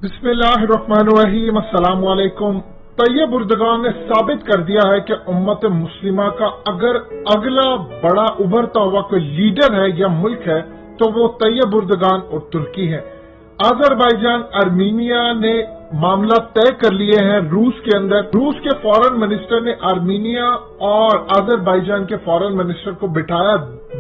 बिस्मिल्लाहिर्रहमानिर्रहीम। अस्सलाम वालेकुम। तैयब उर्दगान ने साबित कर दिया है कि उम्मत मुस्लिमा का अगर अगला बड़ा उभरता हुआ कोई लीडर है या मुल्क है तो वो तैयब उर्दगान और तुर्की है। अजरबैजान आर्मीनिया ने मामला तय कर लिए हैं रूस के अंदर। रूस के फॉरेन मिनिस्टर ने आर्मीनिया और अजरबैजान के फॉरेन मिनिस्टर को बिठाया।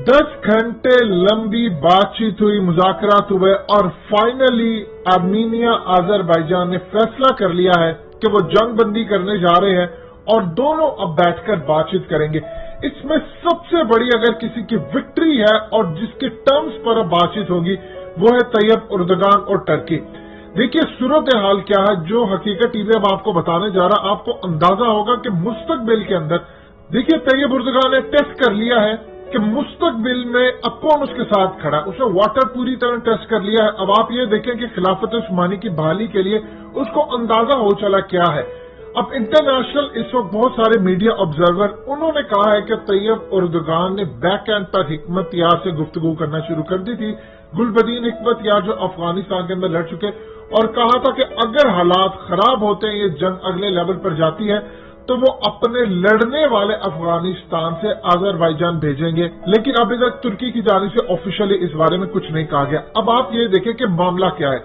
10 घंटे लंबी बातचीत हुई, मुज़ाकरात हुए और फाइनली आर्मीनिया अजरबैजान ने फैसला कर लिया है कि वो जंग बंदी करने जा रहे हैं और दोनों अब बैठकर बातचीत करेंगे। इसमें सबसे बड़ी अगर किसी की विक्ट्री है और जिसके टर्म्स पर अब बातचीत होगी वो है तैयब उर्दगान और टर्की। देखिए सूरत हाल क्या है, जो हकीकत टीवी अब आपको बताने जा रहा, आपको अंदाजा होगा कि मुस्तकबिल के अंदर देखिए तैयब उर्दगान ने टेस्ट कर लिया है कि मुस्तकबिल में अब कौन उसके साथ खड़ा है। उसने वाटर पूरी तरह टेस्ट कर लिया है। अब आप ये देखें कि खिलाफत उस्मानी की बहाली के लिए उसको अंदाजा हो चला क्या है। अब इंटरनेशनल इस वक्त बहुत सारे मीडिया ऑब्जर्वर उन्होंने कहा है कि तैयब उर्दगान ने बैक एंड पर हिकमत यार से गुफ्तगू करना शुरू कर दी थी। गुलबदीन हिकमत यार जो अफगानिस्तान के अंदर लड़ चुके, और कहा था कि अगर हालात खराब होते हैं, ये जंग अगले लेवल पर जाती है तो वो अपने लड़ने वाले अफगानिस्तान से अजरबैजान भेजेंगे। लेकिन अभी तक तुर्की की जानिब से ऑफिशियली इस बारे में कुछ नहीं कहा गया। अब आप ये देखें कि मामला क्या है।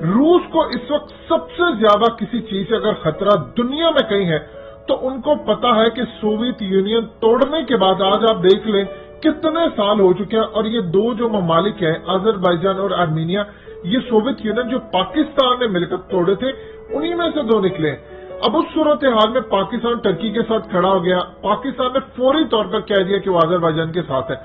रूस को इस वक्त सबसे ज्यादा किसी चीज से अगर खतरा दुनिया में कहीं है तो उनको पता है कि सोवियत यूनियन तोड़ने के बाद आज आप देख लें कितने साल हो चुके हैं, और ये दो जो ममालिक हैं अजरबैजान और आर्मीनिया, ये सोवियत यूनियन जो पाकिस्तान ने मिलकर तोड़े थे उन्हीं में से दो निकले। अब उस सूरत हाल में पाकिस्तान टर्की के साथ खड़ा हो गया। पाकिस्तान ने फौरी तौर पर कह दिया कि वो अजरबैजान के साथ है।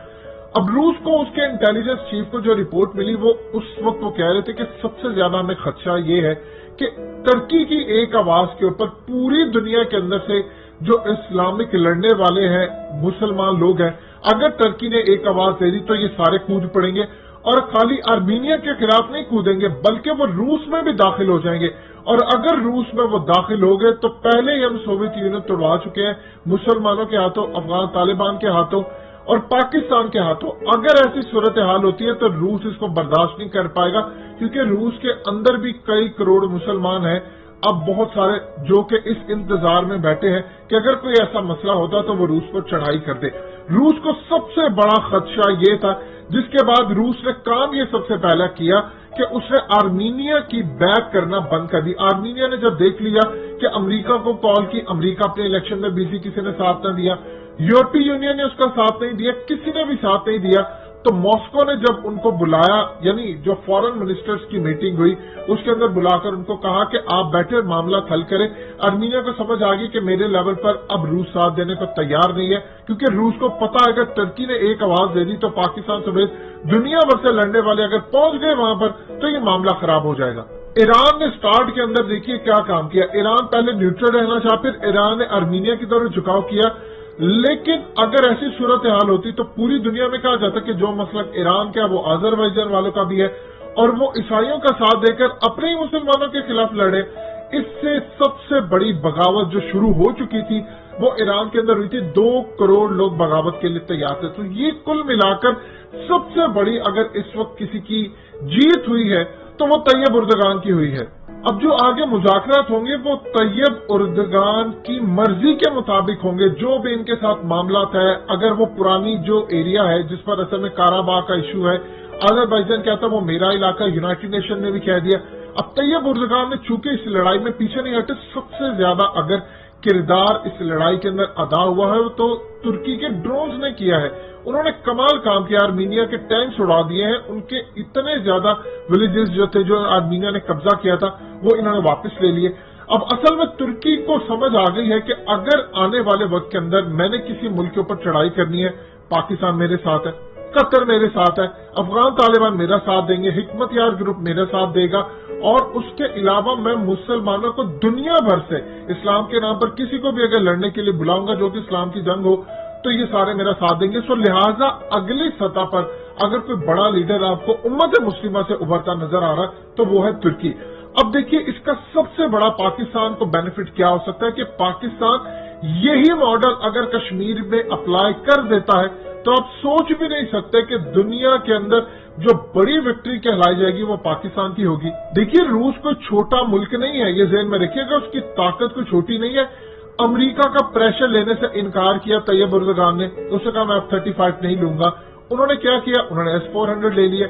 अब रूस को उसके इंटेलिजेंस चीफ को जो रिपोर्ट मिली वो उस वक्त वो कह रहे थे कि सबसे ज्यादा हमें खदशा ये है कि टर्की की एक आवाज के ऊपर पूरी दुनिया के अंदर से जो इस्लामिक लड़ने वाले हैं मुसलमान लोग हैं, अगर टर्की ने एक आवाज दे दी तो ये सारे कूद पड़ेंगे और खाली आर्मीनिया के खिलाफ नहीं कूदेंगे बल्कि वो रूस में भी दाखिल हो जाएंगे। और अगर रूस में वो दाखिल हो गए तो पहले ही हम सोवियत यूनियन तोड़वा चुके हैं मुसलमानों के हाथों, अफगान तालिबान के हाथों और पाकिस्तान के हाथों। अगर ऐसी सूरत हाल होती है तो रूस इसको बर्दाश्त नहीं कर पाएगा, क्योंकि रूस के अंदर भी कई करोड़ मुसलमान हैं अब बहुत सारे जो कि इस इंतजार में बैठे हैं कि अगर कोई ऐसा मसला होता तो वो रूस पर चढ़ाई कर दे। रूस को सबसे बड़ा खदशा ये था, जिसके बाद रूस ने काम ये सबसे पहला किया कि उसने आर्मीनिया की बैक करना बंद कर दी। आर्मीनिया ने जब देख लिया कि अमेरिका को कॉल की, अमेरिका अपने इलेक्शन में बिजी, किसी ने साथ न दिया, यूरोपीय यूनियन ने उसका साथ नहीं दिया, किसी ने भी साथ नहीं दिया, तो मॉस्को ने जब उनको बुलाया, यानी जो फॉरेन मिनिस्टर्स की मीटिंग हुई उसके अंदर बुलाकर उनको कहा कि आप बैठे मामला हल करें। आर्मीनिया को समझ आ गई कि मेरे लेवल पर अब रूस साथ देने को तैयार नहीं है, क्योंकि रूस को पता है अगर टर्की ने एक आवाज दे दी तो पाकिस्तान समेत दुनिया भर से लड़ने वाले अगर पहुंच गए वहां पर तो ये मामला खराब हो जाएगा। ईरान ने स्टार्ट के अंदर देखिए क्या काम किया। ईरान पहले न्यूट्रल रहना चाहा, फिर ईरान ने आर्मीनिया की तरफ झुकाव किया। लेकिन अगर ऐसी सूरत हाल होती तो पूरी दुनिया में कहा जाता कि जो मसलक ईरान का वो अजरबैजान वालों का भी है और वो ईसाइयों का साथ देकर अपने ही मुसलमानों के खिलाफ लड़े। इससे सबसे बड़ी बगावत जो शुरू हो चुकी थी वो ईरान के अंदर हुई थी। 2 करोड़ लोग बगावत के लिए तैयार थे। तो ये कुल मिलाकर सबसे बड़ी अगर इस वक्त किसी की जीत हुई है तो वो तैयब उर्दगान की हुई है। अब जो आगे मुज़ाकरात होंगे वो तैयब उर्दगान की मर्जी के मुताबिक होंगे। जो भी इनके साथ मामला है, अगर वो पुरानी जो एरिया है जिस पर असल में काराबाग का इशू है, अजरबैजान कहता है वो मेरा इलाका, यूनाइटेड नेशन ने भी कह दिया। अब तैयब उर्दगान ने चूंकि इस लड़ाई में पीछे नहीं हटे, सबसे ज्यादा अगर किरदार इस लड़ाई के अंदर अदा हुआ है तो तुर्की के ड्रोन्स ने किया है। उन्होंने कमाल काम किया, आर्मीनिया के टैंक्स उड़ा दिए हैं। उनके इतने ज्यादा विलेजेस जो थे जो आर्मीनिया ने कब्जा किया था वो इन्होंने वापस ले लिए। अब असल में तुर्की को समझ आ गई है कि अगर आने वाले वक्त के अंदर मैंने किसी मुल्क के ऊपर चढ़ाई करनी है, पाकिस्तान मेरे साथ है, कतर मेरे साथ है, अफगान तालिबान मेरा साथ देंगे, हिकमत यार ग्रुप मेरा साथ देगा, और उसके अलावा मैं मुसलमानों को दुनिया भर से इस्लाम के नाम पर किसी को भी अगर लड़ने के लिए बुलाऊंगा जो कि इस्लाम की जंग हो तो ये सारे मेरा साथ देंगे। सो लिहाजा अगली सतह पर अगर कोई बड़ा लीडर आपको उम्मत मुस्लिमा से उभरता नजर आ रहा है तो वो है तुर्की। अब देखिए इसका सबसे बड़ा पाकिस्तान को बेनिफिट क्या हो सकता है कि पाकिस्तान یہی ماڈل اگر کشمیر میں اپلائی کر دیتا ہے تو آپ سوچ بھی نہیں سکتے کہ دنیا کے اندر جو بڑی وکٹری کہلائی جائے گی وہ پاکستان کی ہوگی۔ دیکھیے روس کوئی چھوٹا ملک نہیں ہے، یہ ذہن میں رکھیے گا، اس کی طاقت کوئی چھوٹی نہیں ہے۔ امریکہ کا پریشر لینے سے انکار کیا طیب اردگان نے، اس نے کہا میں F-35 نہیں لوں گا۔ انہوں نے کیا کیا؟ انہوں نے S-400 لے لیے۔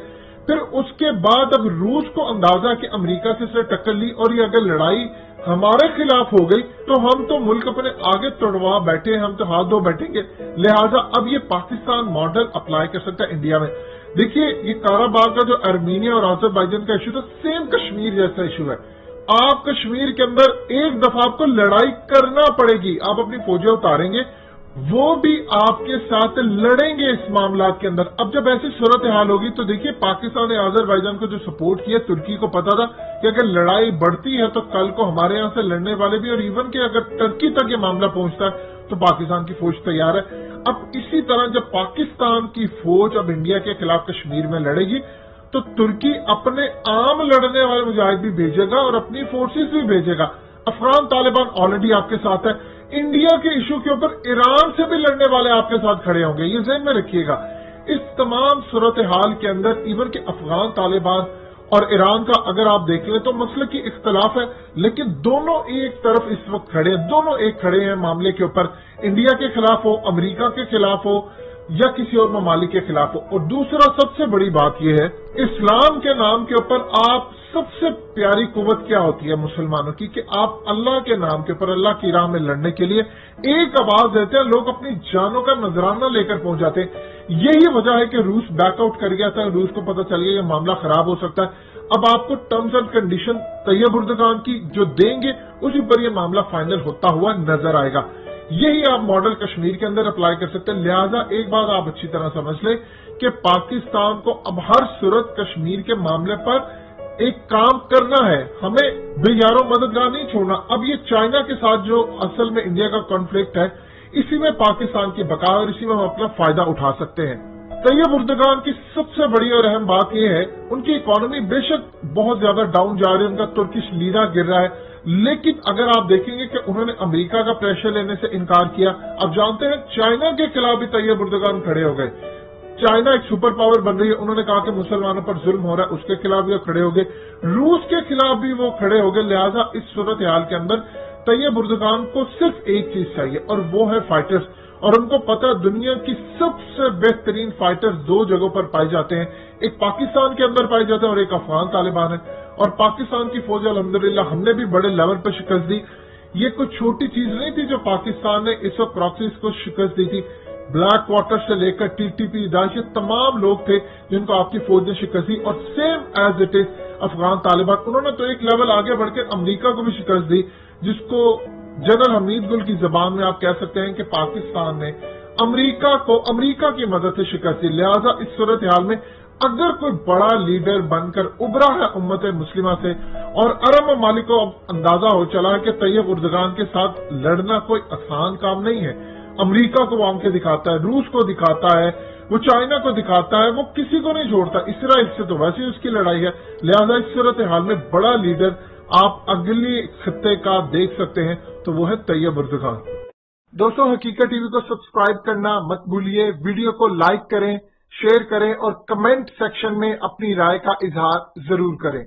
پھر اس کے بعد اب روس کو اندازہ کہ امریکہ سے اس نے ٹکر لی اور یہ اگر لڑائی ہمارے خلاف ہو گئی تو ہم تو ملک اپنے آگے توڑوا بیٹھے ہیں، ہم تو ہاتھ دھو بیٹھیں گے، لہٰذا اب یہ پاکستان ماڈل اپلائی کر سکتا ہے انڈیا میں۔ دیکھیے یہ کاراباغ کا جو ارمینیا اور آذربائیجان کا ایشو تھا، سیم کشمیر جیسا ایشو ہے۔ آپ کشمیر کے اندر ایک دفعہ آپ کو لڑائی کرنا پڑے گی، آپ اپنی فوجیں اتاریں گے، وہ بھی آپ کے ساتھ لڑیں گے اس معاملات کے اندر۔ اب جب ایسی صورتحال ہوگی تو دیکھیے پاکستان نے آذربائیجان کو جو سپورٹ کیا، ترکی کو پتا تھا کہ اگر لڑائی بڑھتی ہے تو کل کو ہمارے یہاں سے لڑنے والے بھی، اور ایون کہ اگر ترکی تک یہ معاملہ پہنچتا ہے تو پاکستان کی فوج تیار ہے۔ اب اسی طرح جب پاکستان کی فوج اب انڈیا کے خلاف کشمیر میں لڑے گی تو ترکی اپنے عام لڑنے والے مجاہد بھی بھیجے گا اور اپنی فورسز بھی بھیجے گا۔ افغان طالبان آلریڈی آپ کے ساتھ ہے، انڈیا کے ایشو کے اوپر ایران سے بھی لڑنے والے آپ کے ساتھ کھڑے ہوں گے، یہ ذہن میں رکھیے گا۔ اس تمام صورتحال کے اندر ایون کہ افغان طالبان اور ایران کا اگر آپ دیکھ لیں تو مسئلے کی اختلاف ہے، لیکن دونوں ایک طرف اس وقت کھڑے ہیں، دونوں ایک کھڑے ہیں معاملے کے اوپر، انڈیا کے خلاف ہو، امریکہ کے خلاف ہو یا کسی اور ممالک کے خلاف ہو۔ اور دوسرا سب سے بڑی بات یہ ہے، اسلام کے نام کے اوپر آپ سب سے پیاری قوت کیا ہوتی ہے مسلمانوں کی، کہ آپ اللہ کے نام کے اوپر اللہ کی راہ میں لڑنے کے لیے ایک آواز دیتے ہیں، لوگ اپنی جانوں کا نذرانہ لے کر پہنچ جاتے ہیں۔ یہی وجہ ہے کہ روس بیک آؤٹ کر گیا تھا، روس کو پتہ چل گیا یہ معاملہ خراب ہو سکتا ہے۔ اب آپ کو terms and condition Tayyip Erdogan کی جو دیں گے اسی پر یہ معاملہ فائنل ہوتا ہوا نظر آئے گا۔ یہی آپ ماڈل کشمیر کے اندر اپلائی کر سکتے ہیں۔ لہٰذا ایک بات آپ اچھی طرح سمجھ لیں کہ پاکستان کو اب ہر صورت کشمیر کے معاملے پر ایک کام کرنا ہے، ہمیں بے یارو مددگار نہیں چھوڑنا۔ اب یہ چائنا کے ساتھ جو اصل میں انڈیا کا کانفلکٹ ہے، اسی میں پاکستان کی بقا اور اسی میں ہم اپنا فائدہ اٹھا سکتے ہیں۔ طیب اردگان کی سب سے بڑی اور اہم بات یہ ہے، ان کی اکانومی بے شک بہت زیادہ ڈاؤن جا رہی ہے، ان کا ترکش لیرا گر رہا ہے، لیکن اگر آپ دیکھیں گے کہ انہوں نے امریکہ کا پریشر لینے سے انکار کیا۔ اب جانتے ہیں چائنا کے خلاف بھی طیب اردگان کھڑے ہو گئے، چائنا ایک سپر پاور بن رہی ہے، انہوں نے کہا کہ مسلمانوں پر ظلم ہو رہا ہے، اس کے خلاف بھی وہ کھڑے ہو گئے، روس کے خلاف بھی وہ کھڑے ہو گئے۔ لہٰذا اس صورتحال کے اندر طیب اردگان کو صرف ایک چیز چاہیے اور وہ ہے فائٹرز، اور ان کو پتہ دنیا کی سب سے بہترین فائٹرز دو جگہوں پر پائے جاتے ہیں، ایک پاکستان کے اندر پائے جاتے ہیں اور ایک افغان طالبان ہے۔ اور پاکستان کی فوج الحمدللہ ہم نے بھی بڑے لیول پر شکست دی، یہ کوئی چھوٹی چیز نہیں تھی جو پاکستان نے اس وقت پراکسیز کو شکست دی تھی۔ بلیک واٹر سے لے کر TTP داعش، یہ تمام لوگ تھے جن کو آپ کی فوج نے شکست دی، اور same as it is Afghan Taliban, انہوں نے تو ایک لیول آگے بڑھ کے امریکہ کو بھی شکست دی، جس کو جنرل حمید گل کی زبان میں آپ کہہ سکتے ہیں کہ پاکستان نے امریکہ کو امریکہ کی مدد سے شکست دی۔ لہٰذا اس صورتحال میں اگر کوئی بڑا لیڈر بن کر ابھرا ہے امت مسلمہ سے، اور عرب ممالک کو اب اندازہ ہو چلا ہے کہ طیب اردگان کے ساتھ لڑنا کوئی آسان کام نہیں ہے، امریکہ کو وام کے دکھاتا ہے، روس کو دکھاتا ہے، وہ چائنا کو دکھاتا ہے، وہ کسی کو نہیں چھوڑتا، اسرائیل سے تو ویسے ہی اس کی لڑائی ہے۔ لہٰذا اس صورتحال میں بڑا لیڈر آپ اگلی خطے کا دیکھ سکتے ہیں تو وہ ہے طیب اردگان۔ دوستوں حقیقت ٹی وی کو سبسکرائب کرنا مت بھولیے، ویڈیو کو لائک کریں، شیئر کریں اور کمنٹ سیکشن میں اپنی رائے کا اظہار ضرور کریں۔